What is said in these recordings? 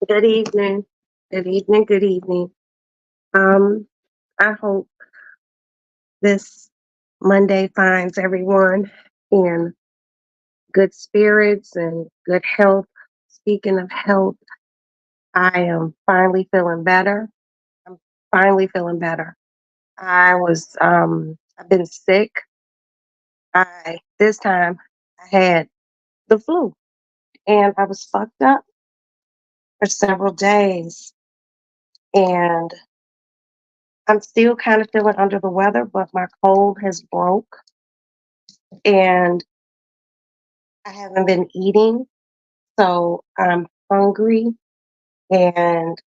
Good evening. Good evening. Good evening. Um, I hope this Monday finds everyone in good spirits and good health. Speaking of health, I am finally feeling better. I'm finally feeling better. I've been sick. This time I had the flu and I was fucked up for several days. And I'm still kind of feeling under the weather, but my cold has broke and I haven't been eating. So I'm hungry and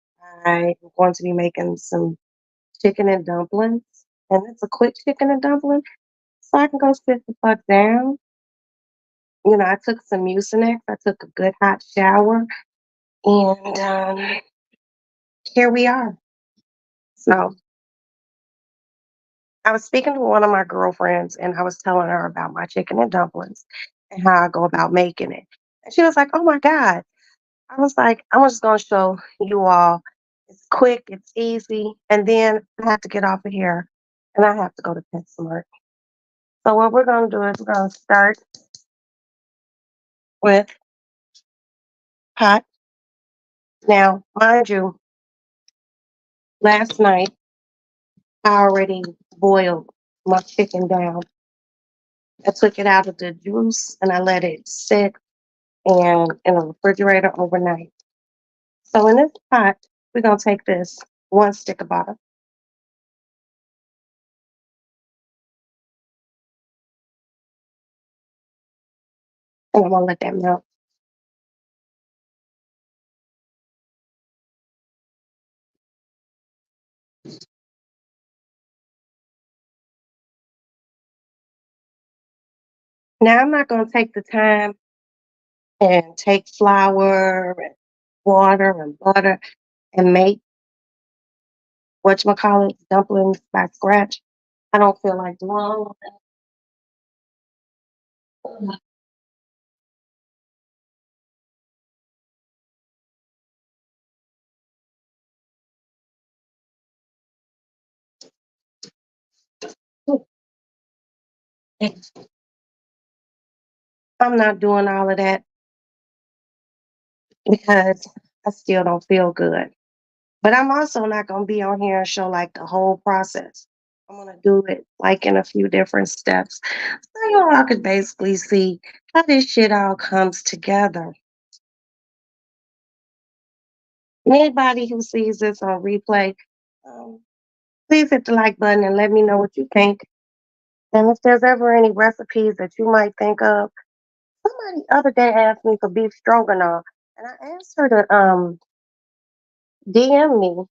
I'm going to be making some chicken and dumplings. And it's a quick chicken and dumpling. So I can go sit the fuck down. I took some Mucinex. I took a good hot shower. And here we are. So I was speaking to one of my girlfriends and I was telling her about my chicken and dumplings and how I go about making it. And she was like, oh my God. I was like, I'm just going to show you all. It's quick, it's easy. And then I have to get off of here and I have to go to PetSmart. So, what we're going to do is we're going to start with pot. Now, mind you, last night I already boiled my chicken down. I took it out of the juice and I let it sit and in a refrigerator overnight. So, in this pot, we're going to take this one stick of butter and I'm going to let that melt. Now, I'm not going to take the time and take flour and water and butter and make whatchamacallit dumplings by scratch. I don't feel like doing all of that. I'm not doing all of that because I still don't feel good. But I'm also not going to be on here and show like the whole process. I'm going to do it like in a few different steps. So you all could basically see how this shit all comes together. Anybody who sees this on replay, um, please hit the like button and let me know what you think. And if there's ever any recipes that you might think of, somebody the other day asked me for beef stroganoff, and I asked her to DM me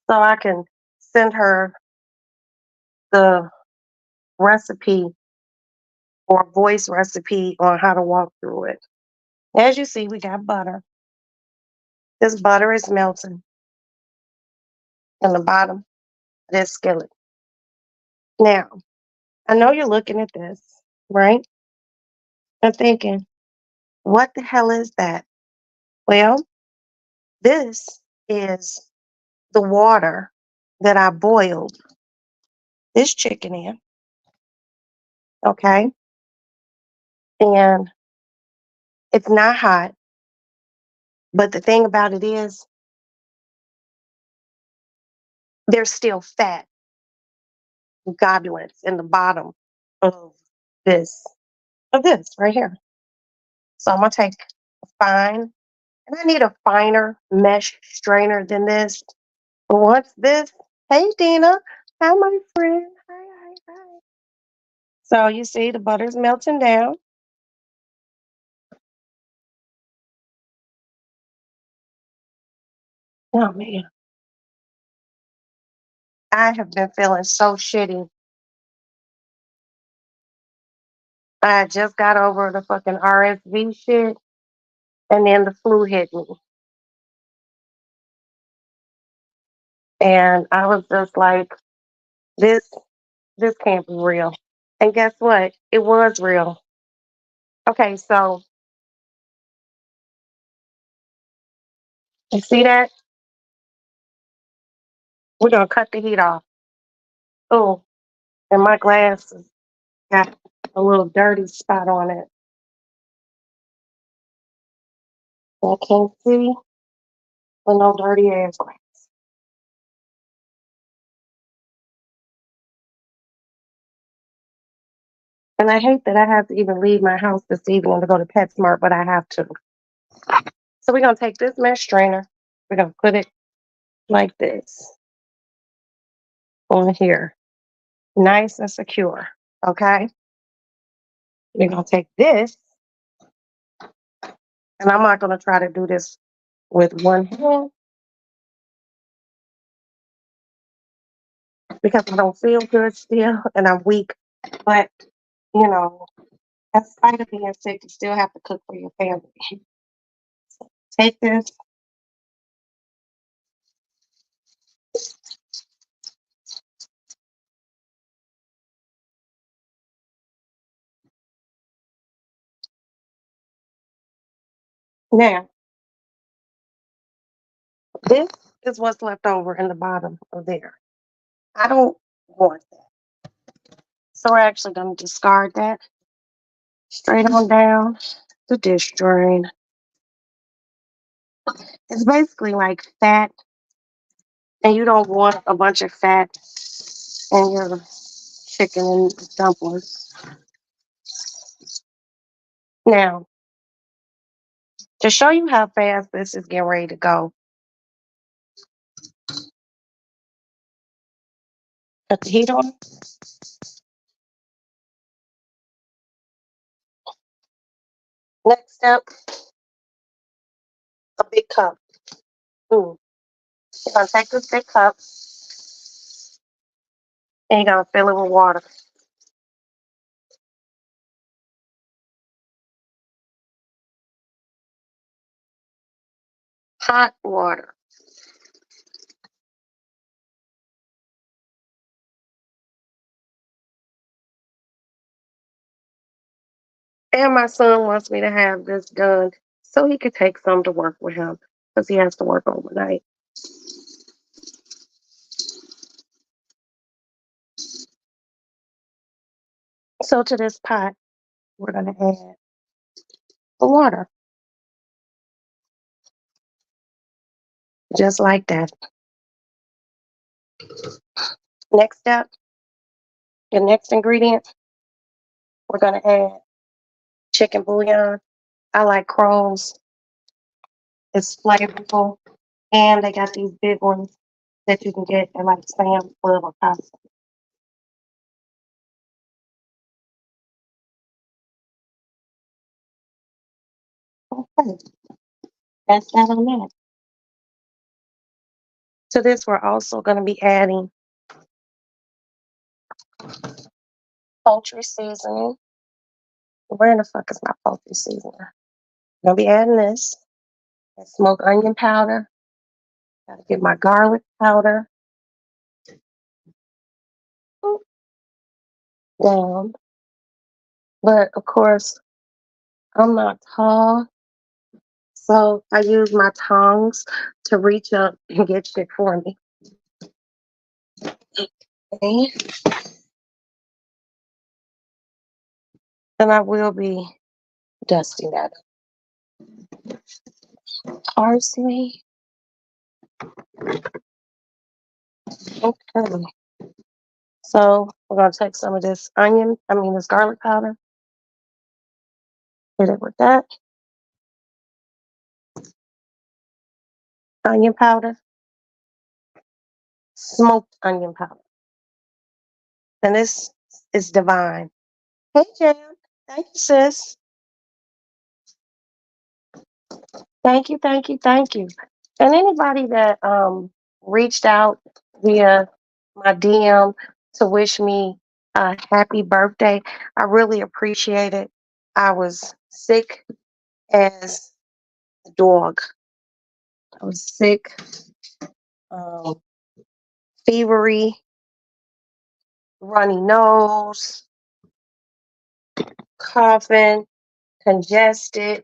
so I can send her the recipe or voice recipe on how to walk through it. As you see, we got butter. This butter is melting in the bottom of this skillet. Now, I know you're looking at this, right? And thinking, what the hell is that? Well, this is the water that I boiled this chicken in, okay? And it's not hot, but the thing about it is there's still fat globulins in the bottom of this this right here. So I'm gonna take a fine, and I need a finer mesh strainer than this. But once this, hey Dina, hi my friend, hi hi hi. So you see the butter's melting down. Oh man, I have been feeling so shitty. I just got over the fucking RSV shit, and then the flu hit me, and I was just like, this this can't be real. And guess what? It was real. Okay, so You see that? We're gonna cut the heat off. Oh, and my glasses got a little dirty spot on it. I can't see with no dirty ass glass. And I hate that I have to even leave my house this evening to go to PetSmart, but I have to. So we're gonna take this mesh strainer. We're gonna put it like this on here, nice and secure. Okay. We're gonna take this, and I'm not gonna try to do this with one hand because I don't feel good still and I'm weak. But you know, in spite of being sick, you still have to cook for your family. Take this. Now, this is what's left over in the bottom of there. I don't want that. So we're actually going to discard that straight on down the dish drain. It's basically like fat, and you don't want a bunch of fat in your chicken and dumplings. Now, to show you how fast this is getting ready to go, put the heat on. Next step, a big cup. You're going to take this big cup and you're going to fill it with water. Hot water. And my son wants me to have this done so he could take some to work with him because he has to work overnight. So to this pot, we're going to add the water, just like that. Next step, the next ingredient, we're going to add chicken bouillon. I like Kroll's. It's flavorful. And they got these big ones that you can get at like Sam's Club or Costco. Okay, that's that on that. To this, we're also going to be adding poultry seasoning. Where the fuck is my poultry seasoning? I'm going to be adding this. And smoked onion powder. Gotta get my garlic powder. Down. But of course, I'm not tall. So I use my tongs to reach up and get shit for me. Okay. And I will be dusting that parsley. Okay. So we're gonna take some of this this garlic powder, hit it with that, onion powder, smoked onion powder. And this is divine. Hey Jam, thank you, sis. Thank you, thank you, thank you. And anybody that reached out via my DM to wish me a happy birthday, I really appreciate it. I was sick as a dog. I was sick, um, fevery, runny nose, coughing, congested.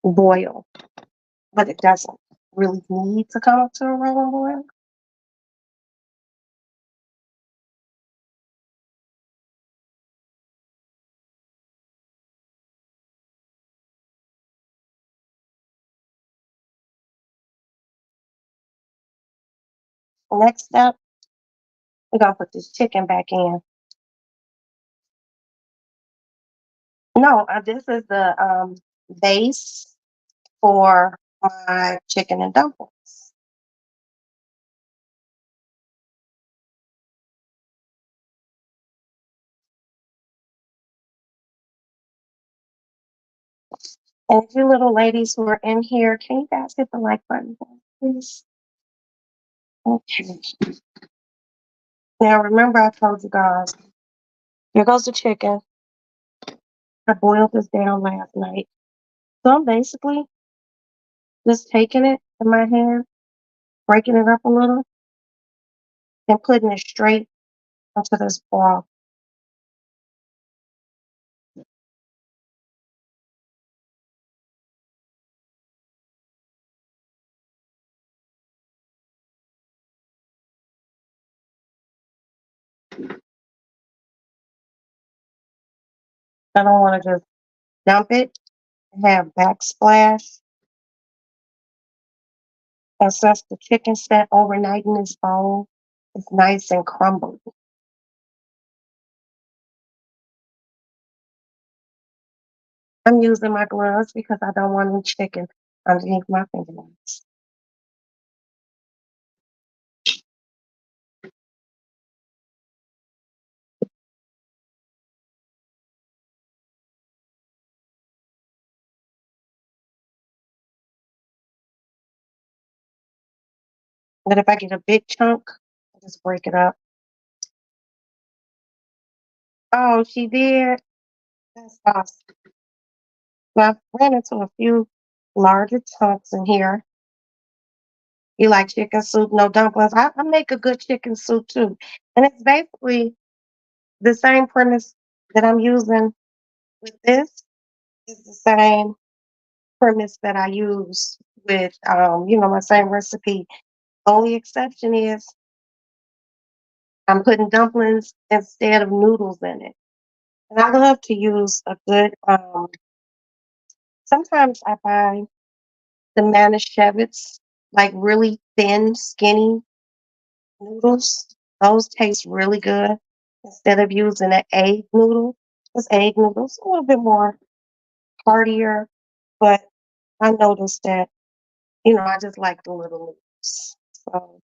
boil, but it doesn't really need to come up to a rolling boil. Next step, we're gonna put this chicken back in. No, this is the base for my chicken and dumplings. And you little ladies who are in here, can you guys hit the like button, please? Okay. Now remember I told you guys, here goes the chicken. I boiled this down last night. So I'm basically just taking it in my hand, breaking it up a little, and putting it straight into this broth. I don't want to just dump it and have backsplash. And since the chicken sat overnight in this bowl, it's nice and crumbly. I'm using my gloves because I don't want any chicken underneath my fingernails. But if I get a big chunk, I just break it up. Oh, she did. That's awesome. So I ran into a few larger chunks in here. You like chicken soup, no dumplings? I make a good chicken soup too. And it's basically the same premise that I'm using with this is the same premise that I use with my same recipe. Only exception is I'm putting dumplings instead of noodles in it. And I love to use a good sometimes I buy the Manischewitz, like really thin, skinny noodles. Those taste really good instead of using an egg noodle. Because egg noodles a little bit more heartier, but I noticed that, I just like the little noodles. So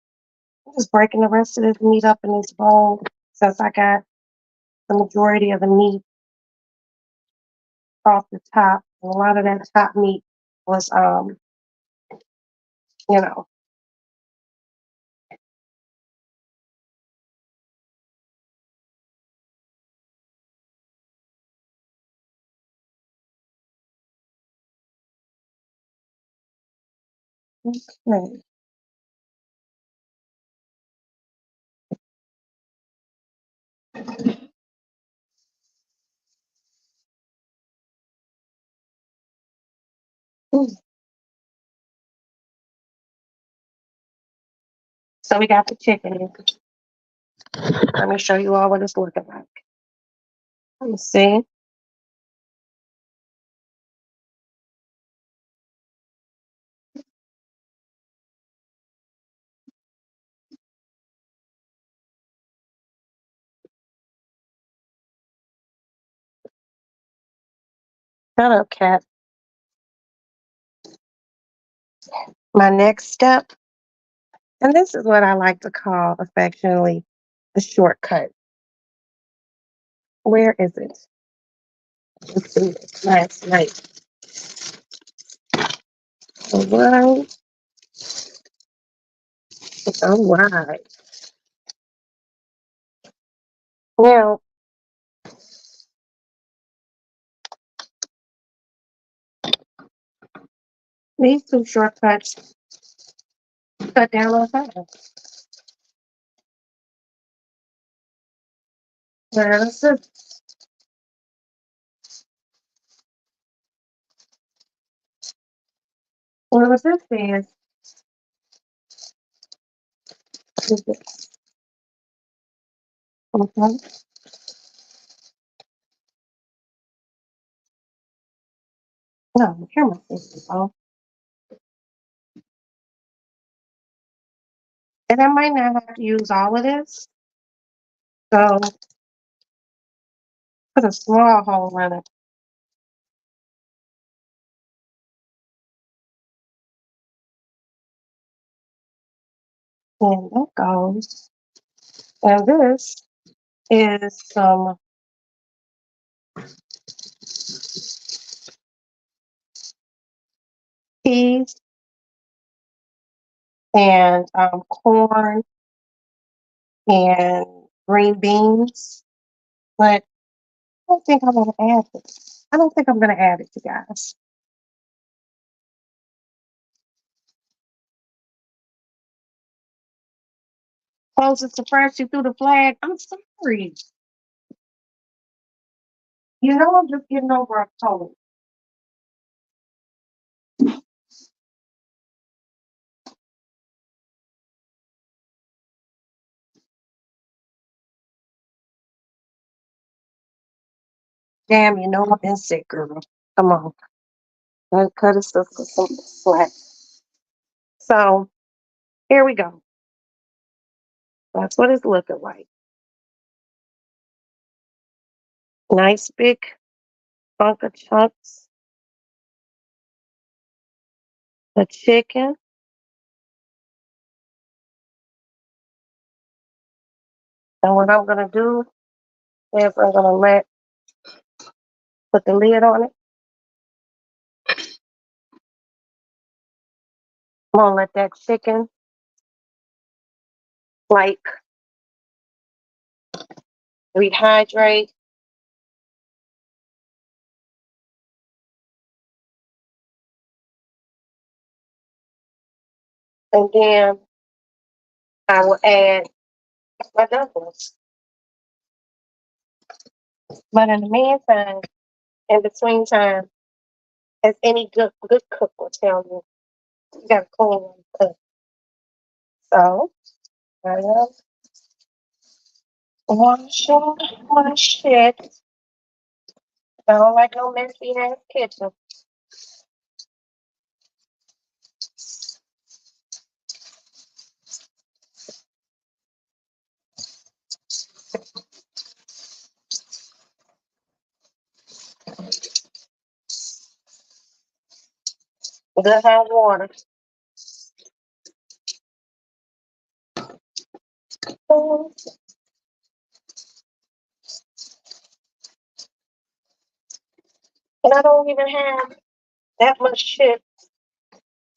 I'm just breaking the rest of this meat up in this bowl since I got the majority of the meat off the top. And a lot of that top meat was, you know, okay. Mm. So we got the chicken. Let me show you all what it's looking like. Let me see. Shut up, cat. My next step, and this is what I like to call affectionately the shortcut. Where is it? Let's see. Last night. All right. All right. Now, these two shortcuts cut down on time. Now, Well, what this is this. Okay. No, the camera is off. And I might not have to use all of this. So put a small hole in it. And that goes. And this is some peas and corn and green beans. But I don't think I'm gonna add this. I don't think I'm gonna add it, you guys. Close it to first, you threw the flag. I'm sorry. You know I'm just getting over a cold. Damn, you know I've been sick, girl. Come on. Cut us some slack. So here we go. That's what it's looking like. Nice big chunk of chunks of chicken. And what I'm gonna do is I'm gonna put the lid on it. I'm gonna let that chicken like rehydrate. And then I will add my dumplings. But in the meantime, in between time, as any good cook will tell you, you gotta clean and cook. So I am washing my shit. I don't like no messy ass kitchen. Good hot water. And I don't even have that much shit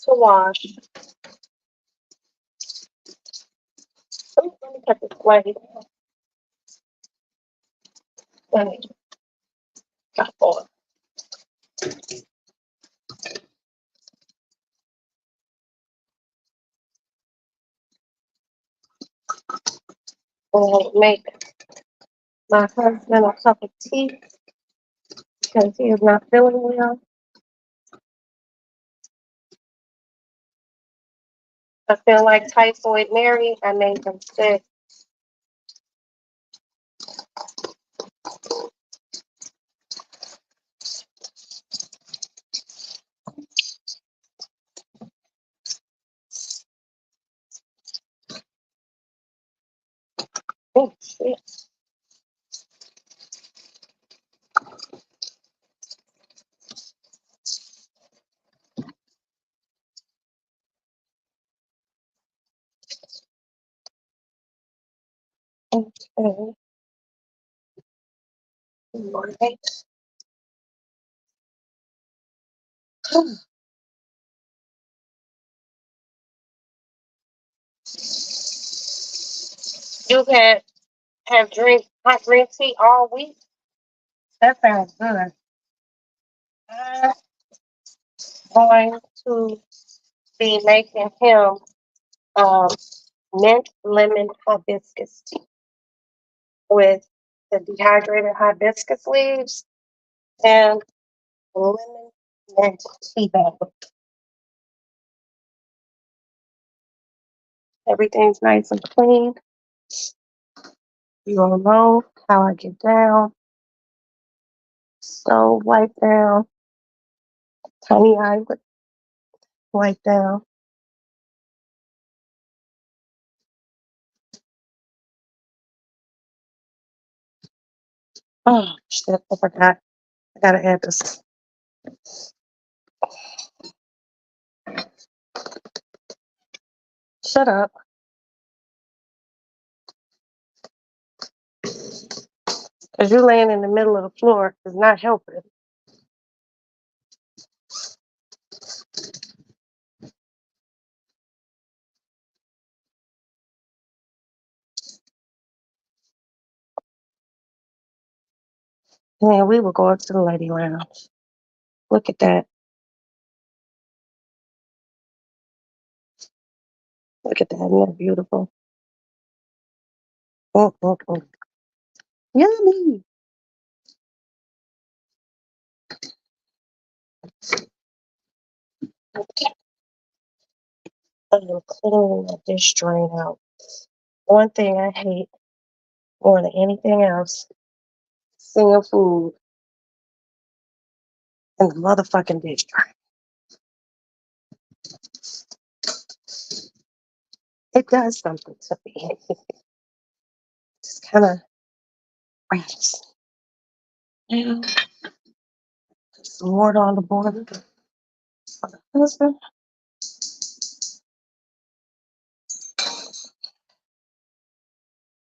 to wash. Let me cut this plate. Let me cut for it. I'm gonna make my husband a cup of tea because he is not feeling well. I feel like typhoid Mary. I made him sick. Oh shit. Okay. Right. You had have drink hot green tea all week. That sounds good. I'm going to be making him um, mint lemon hibiscus tea with the dehydrated hibiscus leaves and lemon mint tea bag. Everything's nice and clean. You all know how I get down. So wipe down, tiny eye wipe down. Oh shit, I forgot. I gotta add this. Shut up. Because you laying in the middle of the floor is not helping. And then we will go up to the lady lounge. Look at that. Look at that. Isn't that beautiful? Mm. Yummy. I'm cleaning that dish drain out. One thing I hate more than anything else, seeing food in the motherfucking dish drain. It does something to me. Just kind of rats. Now, put some water on the board for the husband.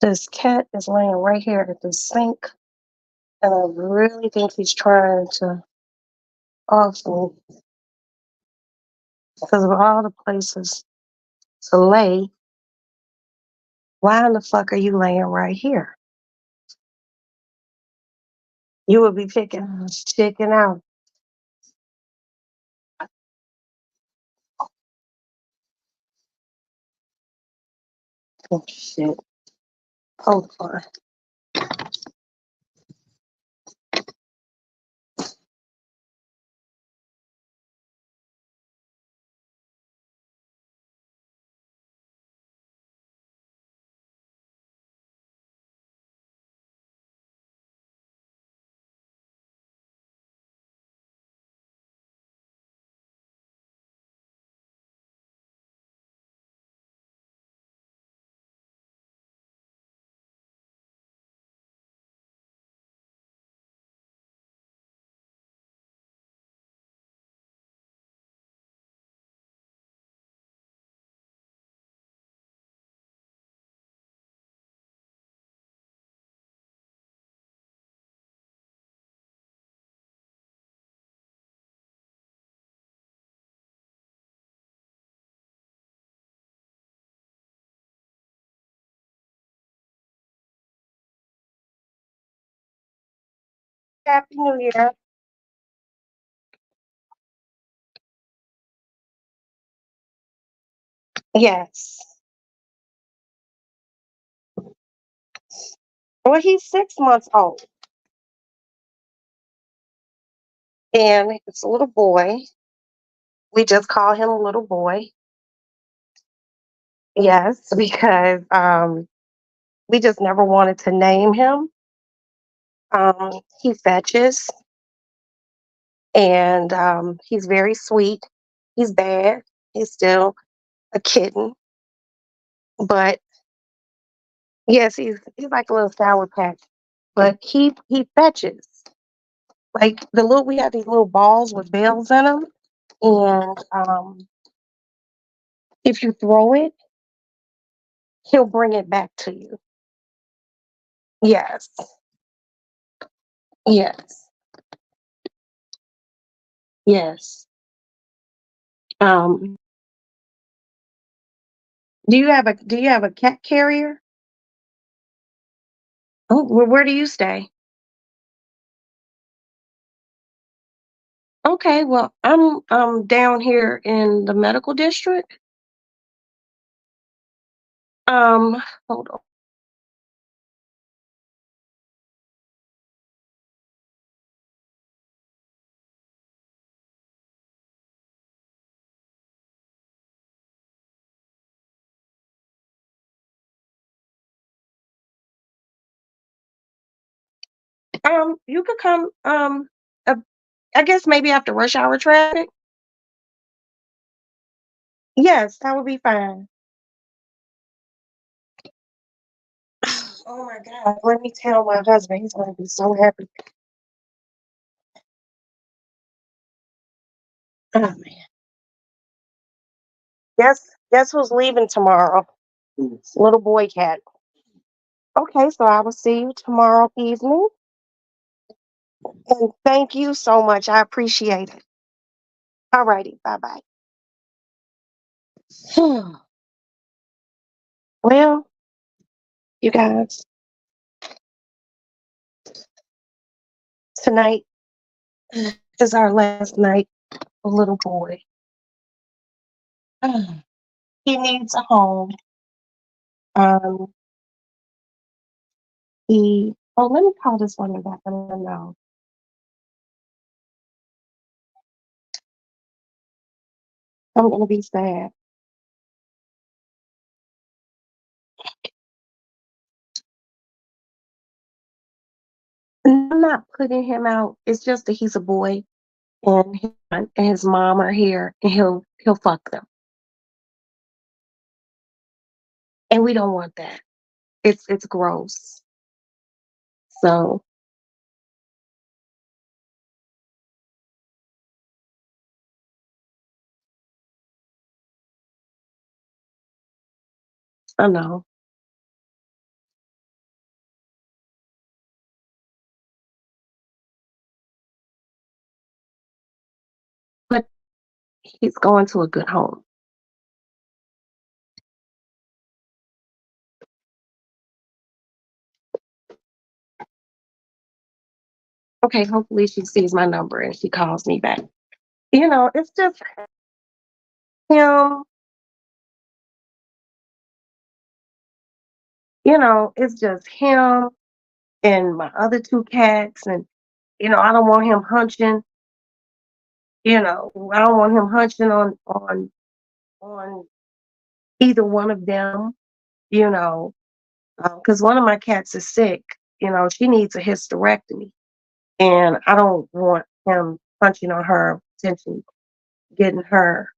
This cat is laying right here at the sink, and I really think he's trying to off me because of all the places to lay. Why in the fuck are you laying right here? You would be picking chicken out. Oh shit. Hold on. Happy New Year. Yes. Well, he's 6 months old, and it's a little boy. We just call him a little boy. Yes, because we just never wanted to name him. He fetches, and he's very sweet. He's bad. He's still a kitten, but yes, he's like a little sour patch. But he fetches. Like the little we have these little balls with bells in them, and if you throw it, he'll bring it back to you. Yes, yes, yes. Um, do you have a cat carrier? Oh, where do you stay? Okay, well, I'm down here in the medical district. Hold on. You could come, uh, I guess maybe after rush hour traffic. Yes, that would be fine. Oh my God, let me tell my husband, he's gonna be so happy. Oh man. Guess who's leaving tomorrow? Little boy cat. Okay, so I will see you tomorrow evening. And thank you so much. I appreciate it. All righty. Bye bye. Well, you guys, tonight is our last night. A little boy. He needs a home. Um, let me call this woman back. I don't know. I'm gonna be sad. I'm not putting him out. It's just that he's a boy, and his mom are here, and he'll fuck them, and we don't want that. It's gross. So I know, but he's going to a good home. Okay, hopefully she sees my number and she calls me back. It's just him. It's just him and my other two cats, and I don't want him hunching. I don't want him hunching on either one of them. You know, because one of my cats is sick. She needs a hysterectomy, and I don't want him punching on her, potentially getting her,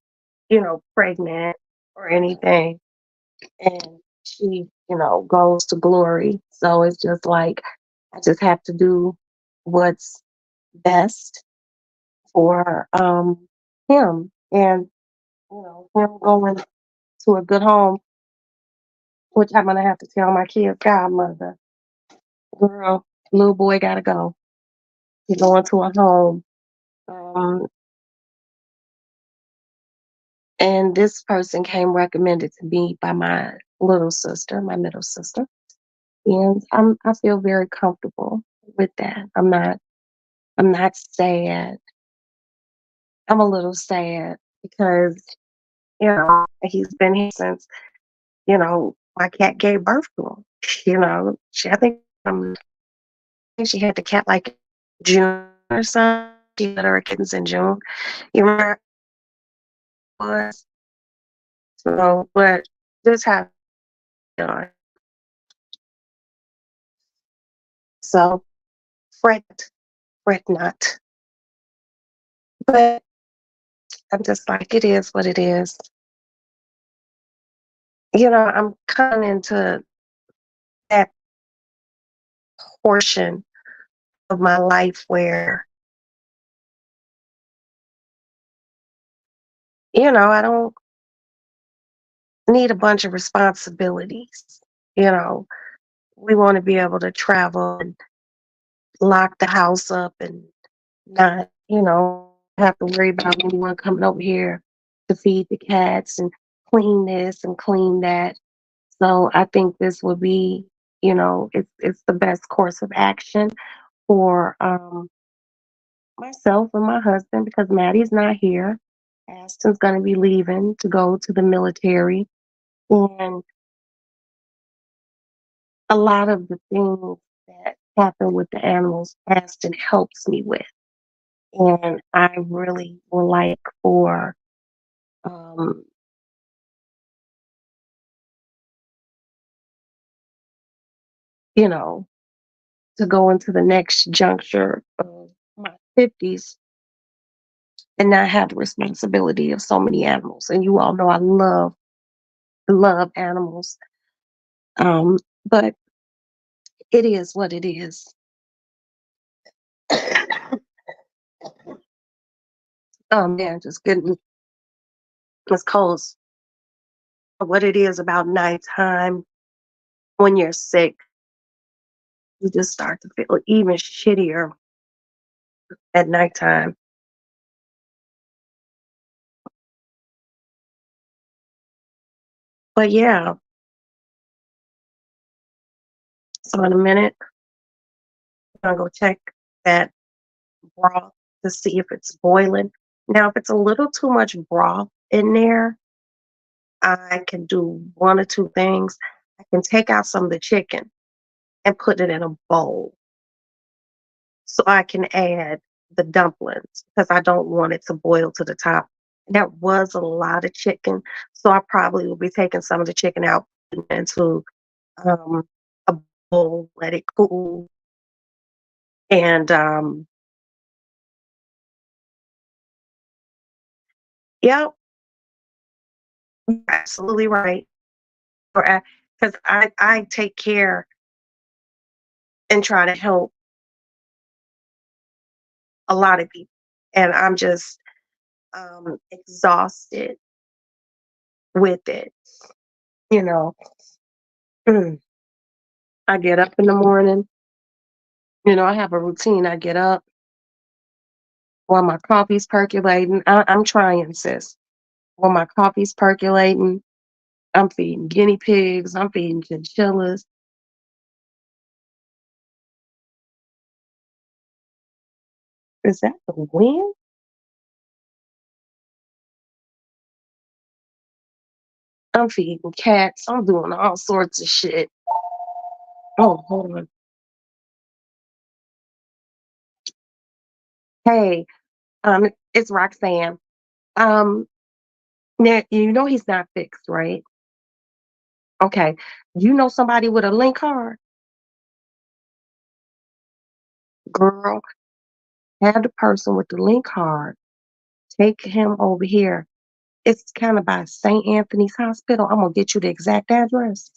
pregnant or anything. And she, goes to glory. So it's just like I just have to do what's best for him, and him going to a good home, which I'm gonna have to tell my kid's godmother, girl, little boy gotta go. He's going to a home. Um, and this person came recommended to me by my little sister, my middle sister. And I feel very comfortable with that. I'm not sad. I'm a little sad because, he's been here since, my cat gave birth to him. I think she had the cat like June or something. She had her kittens in June. You remember it was? So, but this happened. So fret not. But I'm just like, it is what it is. I'm coming into that portion of my life where, I don't need a bunch of responsibilities. You know, we want to be able to travel and lock the house up and not, have to worry about anyone coming over here to feed the cats and clean this and clean that. So I think this would be, it's the best course of action for myself and my husband because Maddie's not here. Aston's going to be leaving to go to the military. And a lot of the things that happen with the animals, Aston helps me with. And I really would like for, um, you know, to go into the next juncture of my 50s and not have the responsibility of so many animals. And you all know I love animals. Um, but it is what it is. Oh man, just getting this cold. What it is about nighttime when you're sick, you just start to feel even shittier at nighttime. But yeah, so in a minute, I'm gonna go check that broth to see if it's boiling. Now, if it's a little too much broth in there, I can do one or two things. I can take out some of the chicken and put it in a bowl so I can add the dumplings because I don't want it to boil to the top. That was a lot of chicken, so I probably will be taking some of the chicken out into um, a bowl, let it cool, and yep, you're absolutely right. Because I take care and try to help a lot of people, and I'm just exhausted with it. You know, I get up in the morning. I have a routine. I get up while my coffee's percolating. I'm trying, sis. While my coffee's percolating, I'm feeding guinea pigs. I'm feeding chinchillas. Is that the wind? I'm feeding cats. I'm doing all sorts of shit. Oh, hold on. Hey, it's Roxanne. Um, Now, he's not fixed, right? Okay. You know somebody with a link card? Girl, have the person with the link card take him over here. It's kind of by St. Anthony's Hospital. I'm gonna get you the exact address.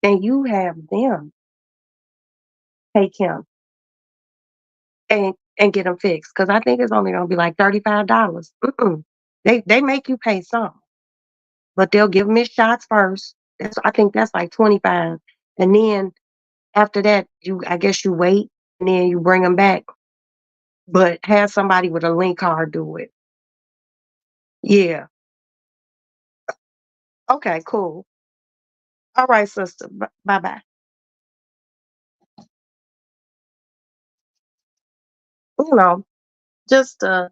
And you have them take him and get him fixed. Cause I think it's only gonna be like $35. Mm-mm. They make you pay some, but they'll give him his shots first. I think that's like 25. And then after that, I guess you wait and then you bring him back. But have somebody with a link card do it. Yeah. Okay, cool. All right, sister. Bye bye. You know, just I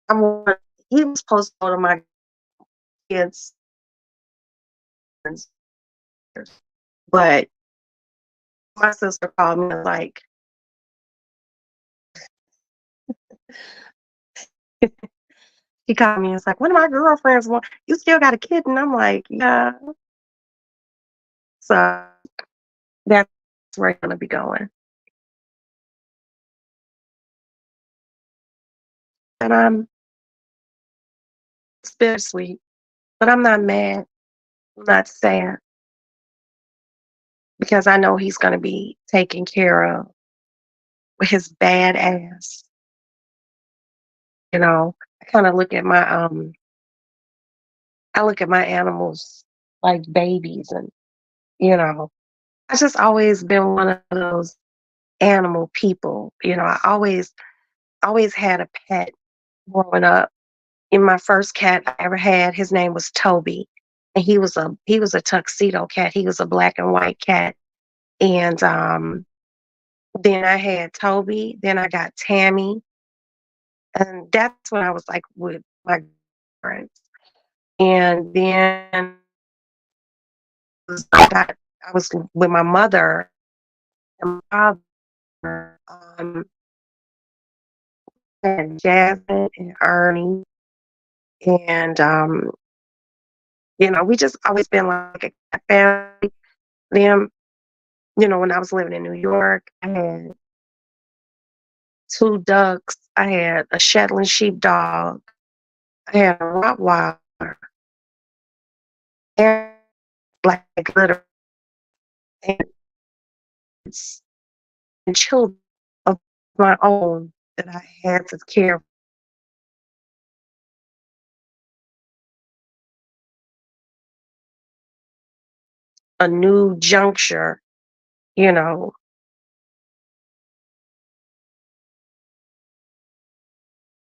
want he was supposed to go to my kids, but my sister called me and like she called me and was like, one of my girlfriends want you still got a kid, and I'm like, yeah. So that's where I'm gonna be going. And it's bittersweet, but I'm not mad. I'm not sad because I know he's gonna be taken care of with his bad ass. I kind of I look at my animals like babies, and I just always been one of those animal people. I always had a pet growing up. And my first cat I ever had, his name was Toby, and he was a tuxedo cat. He was a black and white cat, and then I had Toby. Then I got Tammy, and that's when I was like with my parents. And then I was with my mother and my father, and Jasmine and Ernie, and we just always been like a cat family. Them, When I was living in New York, I had two ducks, I had a Shetland sheepdog, I had a Rottweiler, and black glitter ants and children of my own that I had to care a new juncture, you know.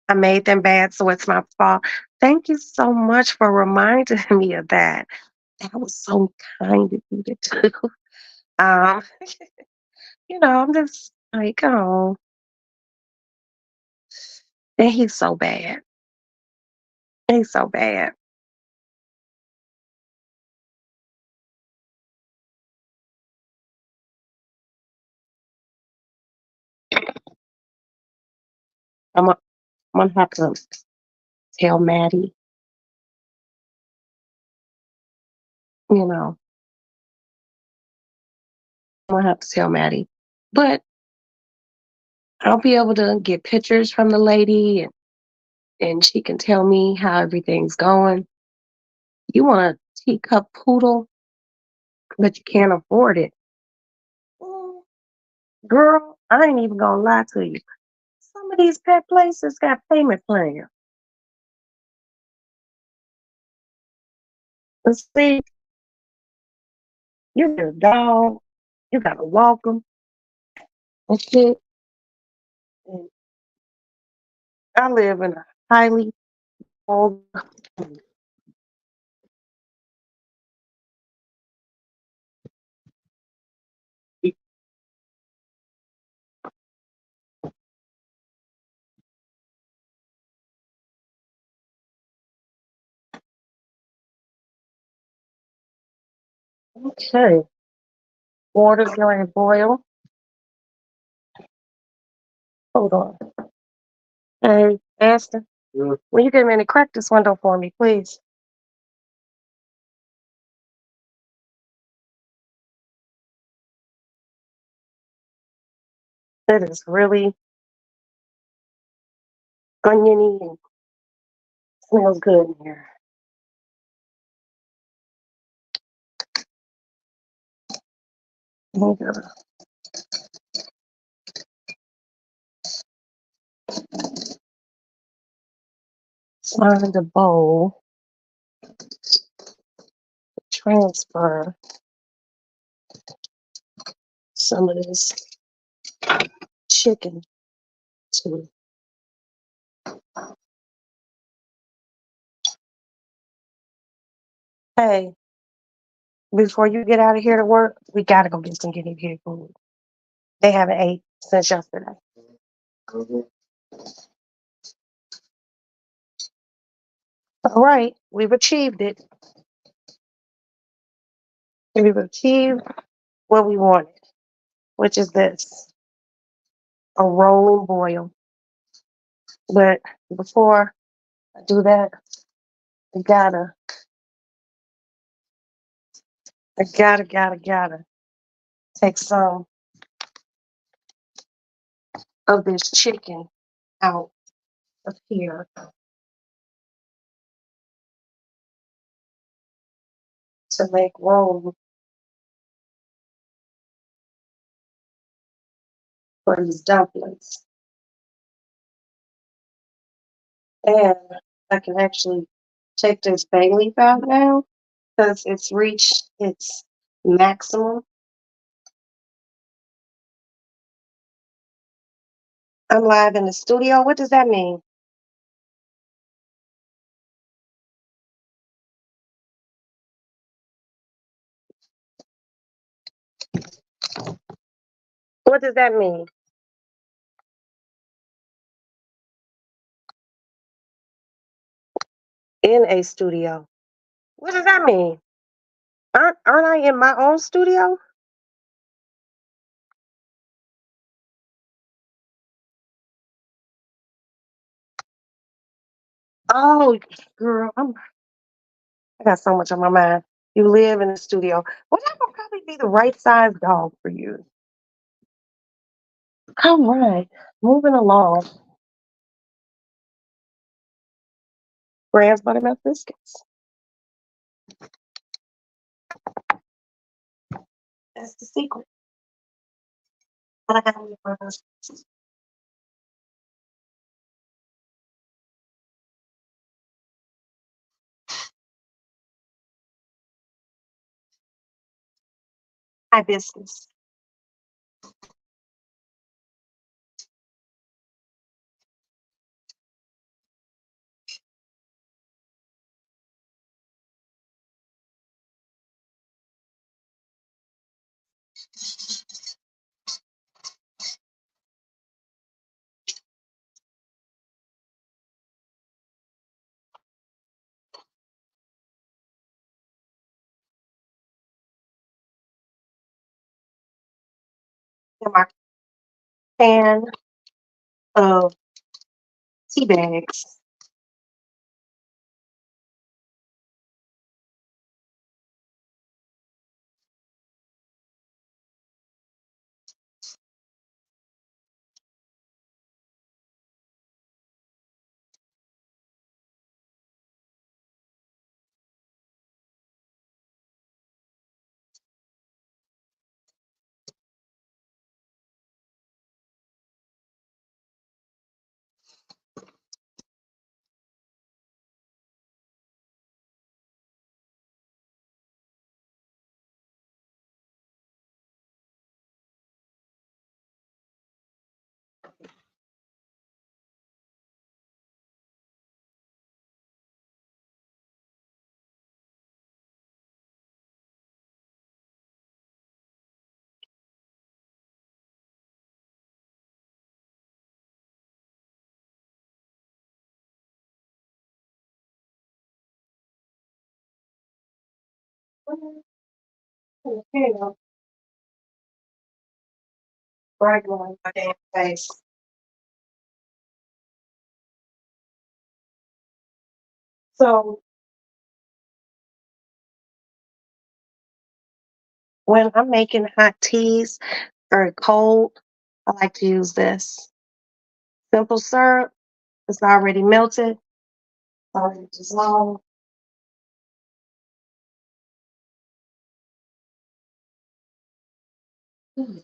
I made them bad, so it's my fault. Thank you so much for reminding me of that. That was so kind of you to do. Um, I'm just like, oh, and he's so bad. He's so bad. I'm, i I'm gonna have to tell Maddie, you know, I'm gonna have to tell Maddie. But I'll be able to get pictures from the lady and she can tell me how everything's going. You want a teacup poodle, but you can't afford it. Mm, Girl, I ain't even gonna lie to you. Some of these pet places got payment plans. But see, you get a dog, you gotta walk them and shit. And I live in a highly old. Okay, water's going to boil. Hold on. Hey, Aston, will you get me to crack this window for me, please? It is really oniony and smells good in here. I'm gonna find a bowl, transfer some of this chicken to. Hey, before you get out of here to work, we gotta go get some guinea pig food. They haven't ate since yesterday. All right, we've achieved it. We've achieved what we wanted, which is this a rolling boil. But before I do that, I gotta, I gotta take some of this chicken out of here to make room for these dumplings. And I can actually take this bay leaf out now because it's reached its maximum. I'm live in the studio. What does that mean? What does that mean? In a studio. What does that mean? Aren't I in my own studio? Oh, girl, I got so much on my mind. You live in the studio. Well, I'm gonna come probably be the right size dog for you. All right, moving along. Grand's buttermilk biscuits. That's the secret. But I got for those. Hibiscus. And my can of tea bags. You know, bragging on my damn face. So when I'm making hot teas very cold, I like to use this. Simple syrup. It's already melted, already dissolved. And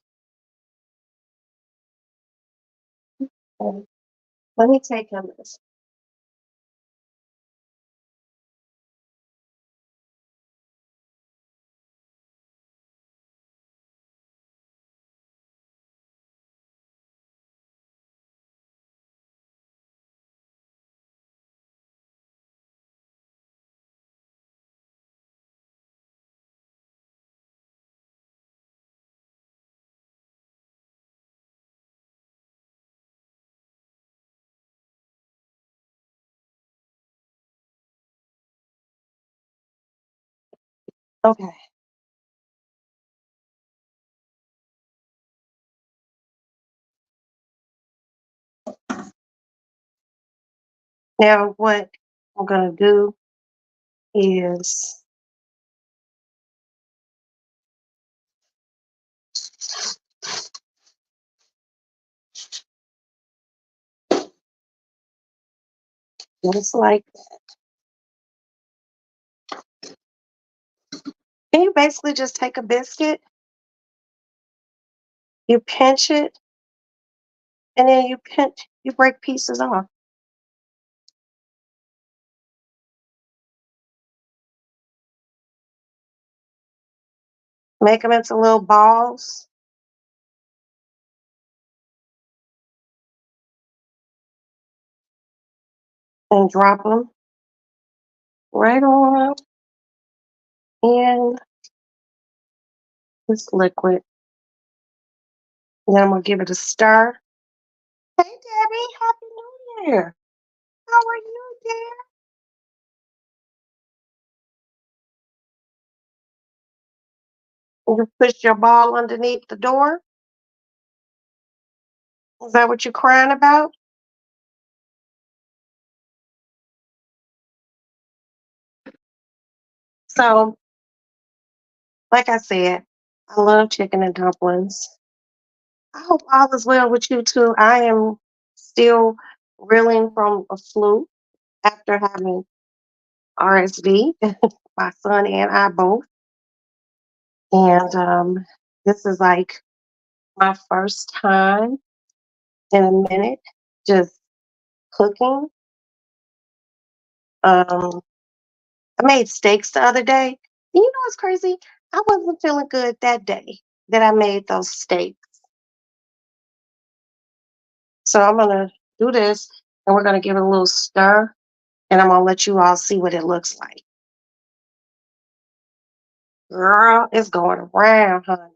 let me take him this. Okay. Now what I'm gonna do is just like, and you basically just take a biscuit, you pinch it, and then you break pieces off. Make them into little balls and drop them right on in this liquid. And then I'm gonna give it a stir. Hey Debbie, Happy New Year. How are you, dear? You push your ball underneath the door. Is that what you're crying about? So, like I said, I love chicken and dumplings. I hope all is well with you too. I am still reeling from a flu after having RSV, my son and I both. And this is like my first time in a minute just cooking. Um, I made steaks the other day. And you know what's crazy? I wasn't feeling good that day that I made those steaks. So I'm gonna do this and we're gonna give it a little stir and I'm gonna let you all see what it looks like. Girl, it's going around, honey.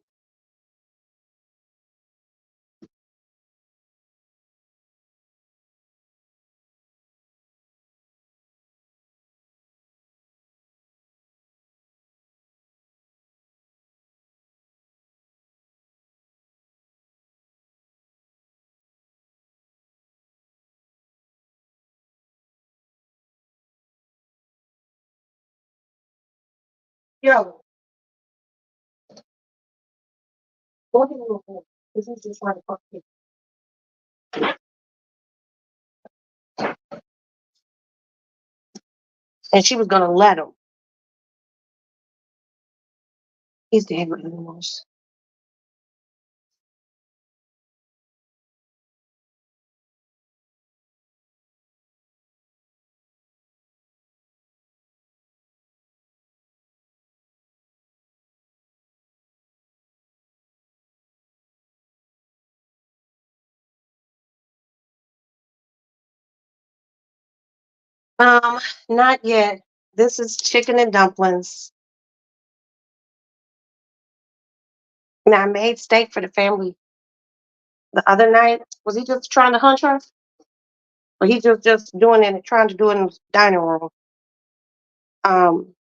Yo, go ahead and look at it. This is just like fucking. And she was gonna let him. He's dead with remorse. Um, Not yet. This is chicken and dumplings. Now I made steak for the family the other night. Was he just trying to hunch her? Or he just doing it and trying to do it in the dining room? Um,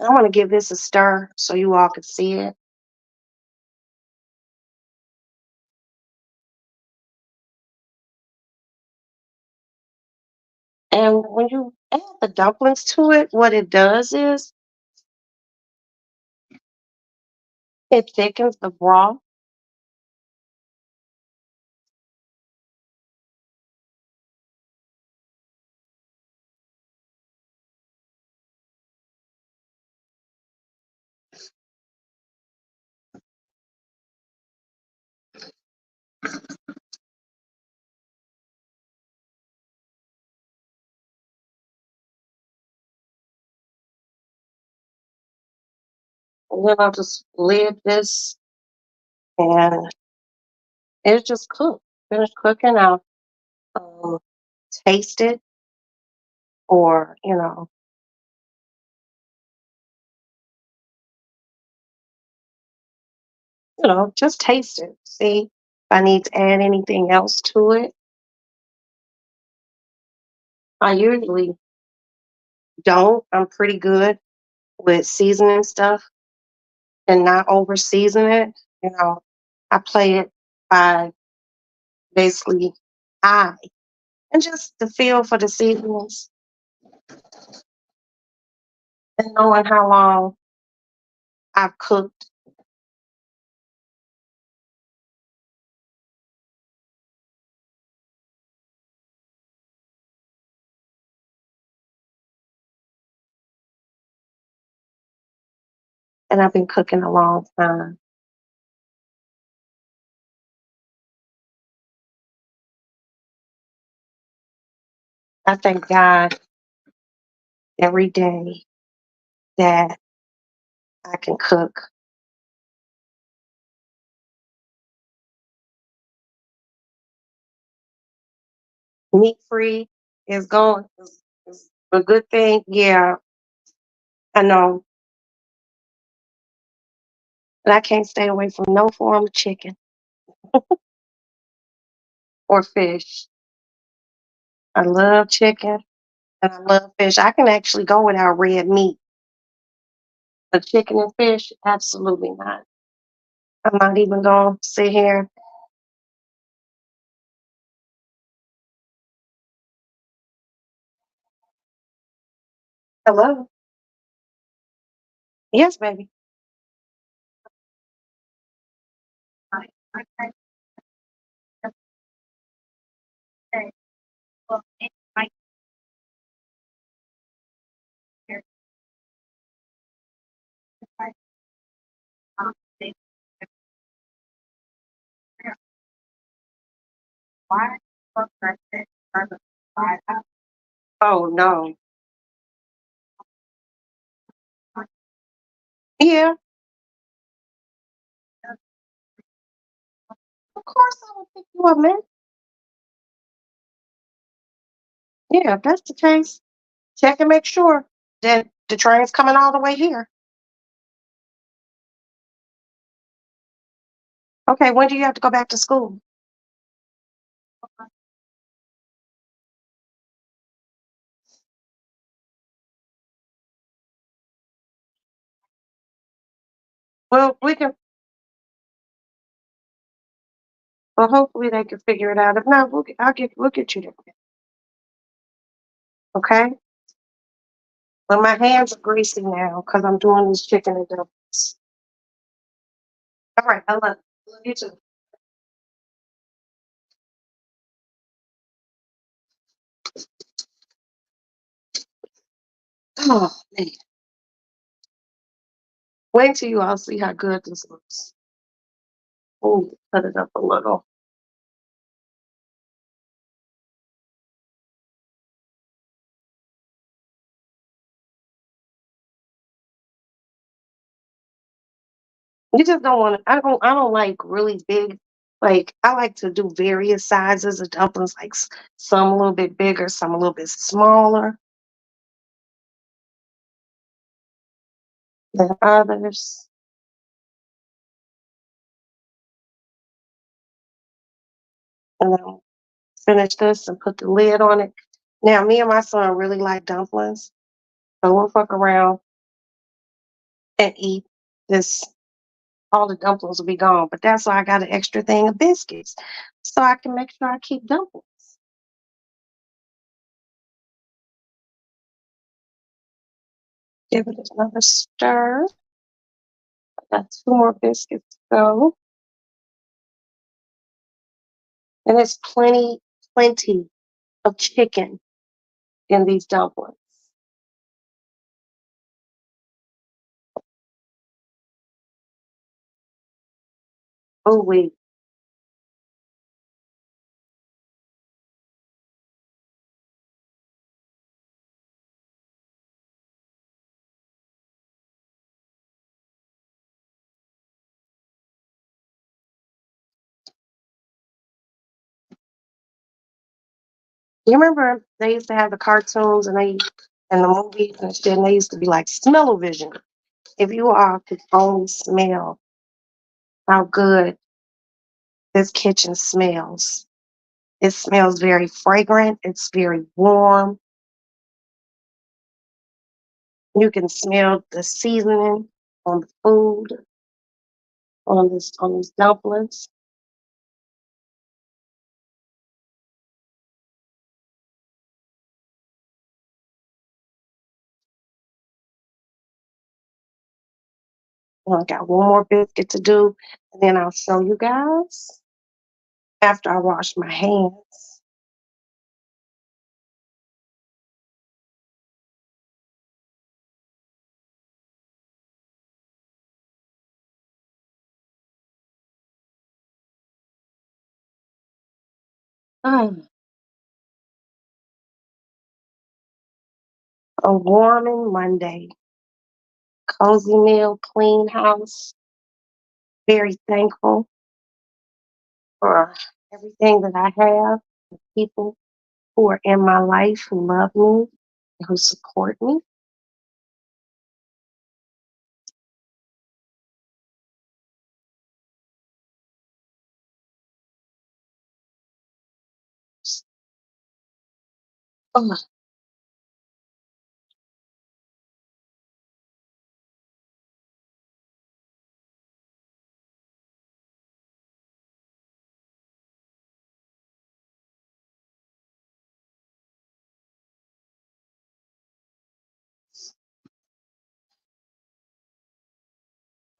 I want to give this a stir so you all can see it. And when you add the dumplings to it, what it does is it thickens the broth. And then I'll just lid this and it's just cooked. Finished cooking. I'll um, taste it or, just taste it. See if I need to add anything else to it. I usually don't. I'm pretty good with seasoning stuff and not over season it. You know, I play it by basically eye and just the feel for the seasonings and knowing how long I've cooked. And I've been cooking a long time. I thank God every day that I can cook meat free is going is a good thing. Yeah, I know. But I can't stay away from no form of chicken or fish. I love chicken and I love fish. I can actually go without red meat. But chicken and fish, absolutely not. I'm not even gonna sit here Hello? Yes, baby. Oh, no. Yeah, of course I will pick you up, man. Yeah, if that's the case, check and make sure that the train's coming all the way here. Okay, when do you have to go back to school? Well, we can, well, hopefully they can figure it out. If not, we'll get you there. Okay? But my hands are greasy now because I'm doing this chicken and dumplings. All right, I love you too. Oh, man. Wait till you all see how good this looks. Oh, cut it up a little. You just don't want to. I don't like really big. Like I like to do various sizes of dumplings. Like some a little bit bigger, some a little bit smaller than others. And then finish this and put the lid on it. Now, me and my son really like dumplings, so we'll fuck around and eat this. All the dumplings will be gone, but that's why I got an extra thing of biscuits, so I can make sure I keep dumplings. Give it another stir. Got two more biscuits to go. And it's plenty of chicken in these dumplings. Oh, wait. You remember they used to have the cartoons and the movies and shit, and they used to be like smell-o-vision. If you all could only smell how good this kitchen smells. It smells very fragrant. It's very warm. You can smell the seasoning on the food, on these dumplings. I got one more biscuit to do, and then I'll show you guys after I wash my hands. Mm, a warming Monday, cozy meal, clean house. Very thankful for everything that I have, the people who are in my life who love me, who support me. Oh,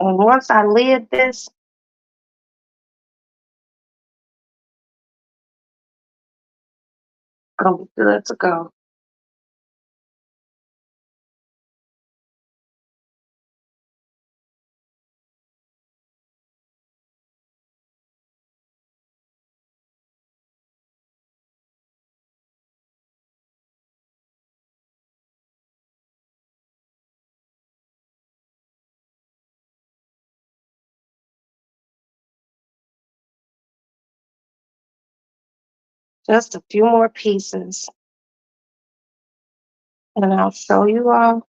And once I lid this, I'm good to go. Just a few more pieces, and I'll show you all.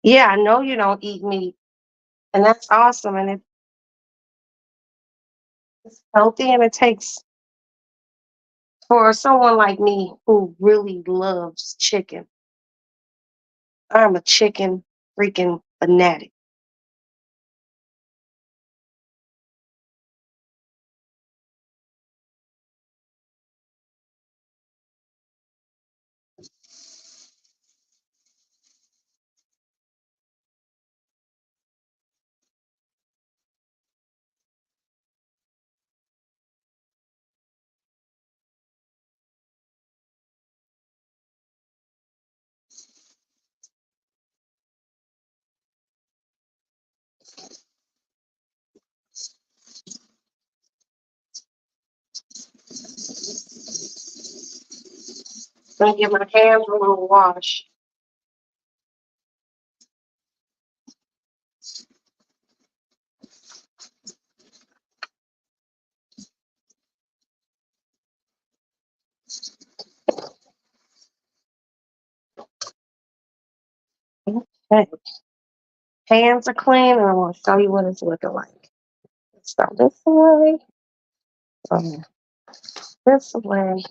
Yeah, I know you don't eat meat, and that's awesome, and it's healthy, and it takes for someone like me who really loves chicken. I'm a chicken freaking fanatic. Gonna give my hands a little wash. Okay. Hands are clean, and I want to show you what it's looking like. Let's start this way, um, this way.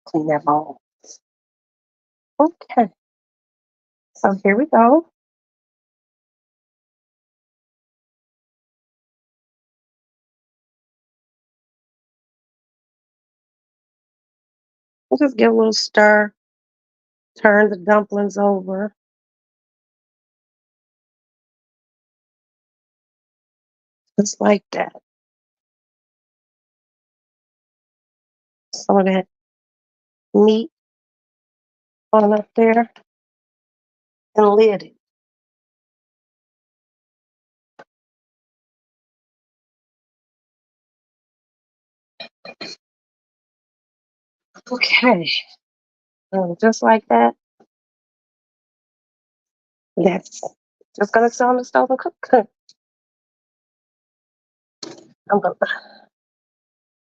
Clean that bowl. Okay, so here we go. We'll just give a little stir, turn the dumplings over, just like that. Some of that meat on up there, and lid it. Okay, and just like that. That's just gonna sit on the stove and cook. I'm gonna put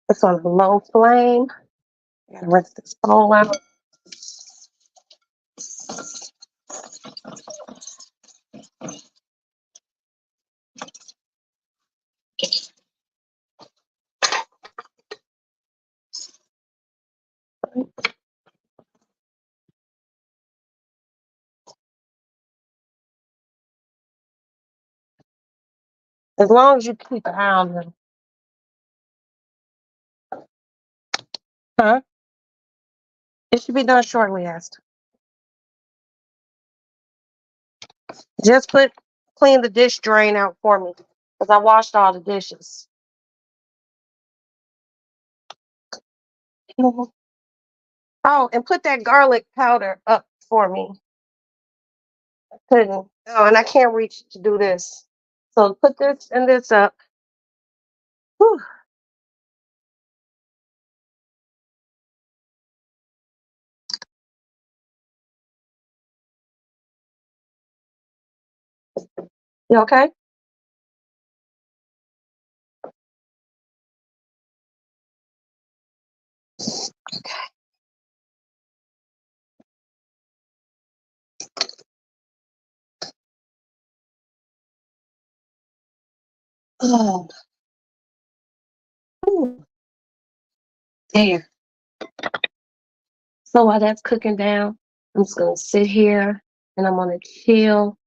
this on a low flame. Gotta rinse this bowl out. As long as you keep an eye on them. Huh? It should be done shortly, Esther. Just clean the dish drain out for me. Because I washed all the dishes. Mhm. Oh, and put that garlic powder up for me. Couldn't. Oh, and I can't reach to do this. So put this and this up. Whew. You okay? Oh, ooh, there. So while that's cooking down, I'm just gonna sit here and I'm gonna chill.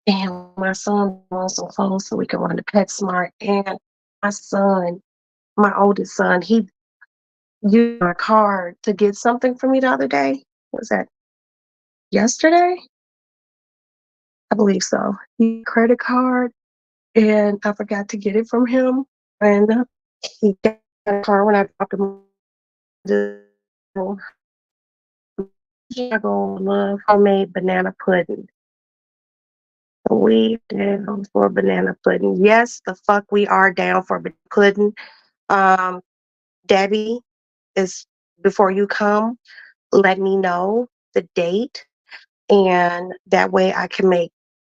And my son wants some clothes so we can run to PetSmart. And my son my oldest son, he used my card to get something for me the other day. Was that yesterday? I believe so. Credit card, and I forgot to get it from him. And he got a car when I dropped him. Chicago love homemade banana pudding. We down for banana pudding. Yes, the fuck we are down for pudding. Um, Debbie is before you come, let me know the date, and that way I can make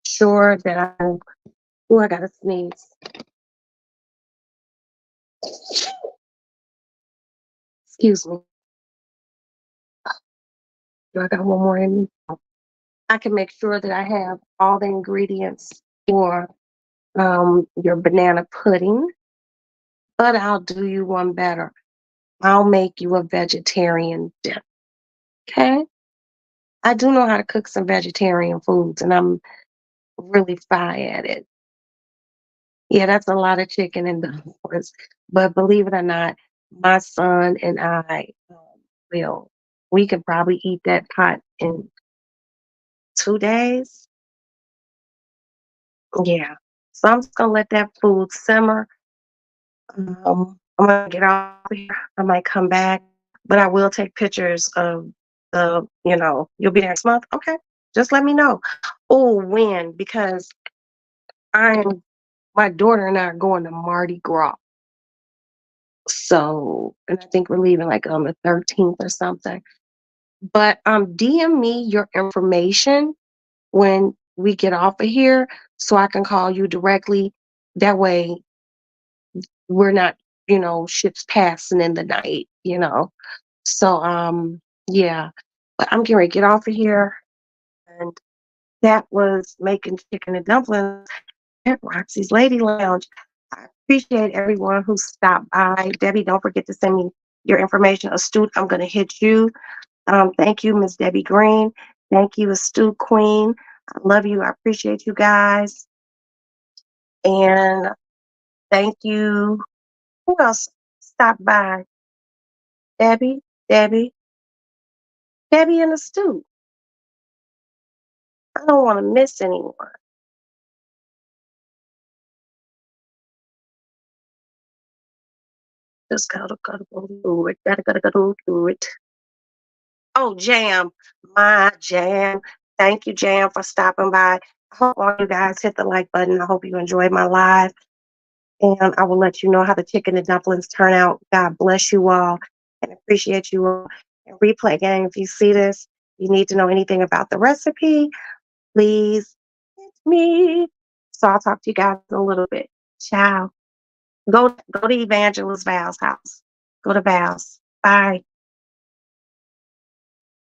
sure that I. Oh, I gotta sneeze. Excuse me. I got one more in me. I can make sure that I have all the ingredients for your banana pudding, but I'll do you one better. I'll make you a vegetarian dip. Okay? I do know how to cook some vegetarian foods, and I'm really fine at it. Yeah, that's a lot of chicken and dumplings. But believe it or not, my son and I will. We could probably eat that pot in 2 days. Yeah. So I'm just gonna let that food simmer. I'm gonna get off of here. I might come back, but I will take pictures of you'll be there next month. Okay. Just let me know. Oh, when? Because I'm my daughter and I are going to Mardi Gras. So, and I think we're leaving like on the 13th or something. But DM me your information when we get off of here so I can call you directly. That way we're not, ships passing in the night. So yeah. But I'm getting ready to get off of here. And that was making chicken and dumplings at Roxy's Lady Lounge. I appreciate everyone who stopped by. Debbie, don't forget to send me your information. Astute, I'm going to hit you. Thank you, Miss Debbie Green. Thank you, Astute Queen. I love you. I appreciate you guys. And thank you. Who else stopped by? Debbie, Debbie, Debbie and Astute. I don't want to miss anyone. Just gotta go through it. Gotta go through it. Oh, Jam, my Jam. Thank you, Jam, for stopping by. I hope all you guys hit the like button. I hope you enjoyed my live. And I will let you know how the chicken and dumplings turn out. God bless you all and appreciate you all. And replay gang, if you see this, you need to know anything about the recipe, please hit me. So I'll talk to you guys in a little bit. Ciao. Go to Evangelist Val's house. Go to Val's. Bye.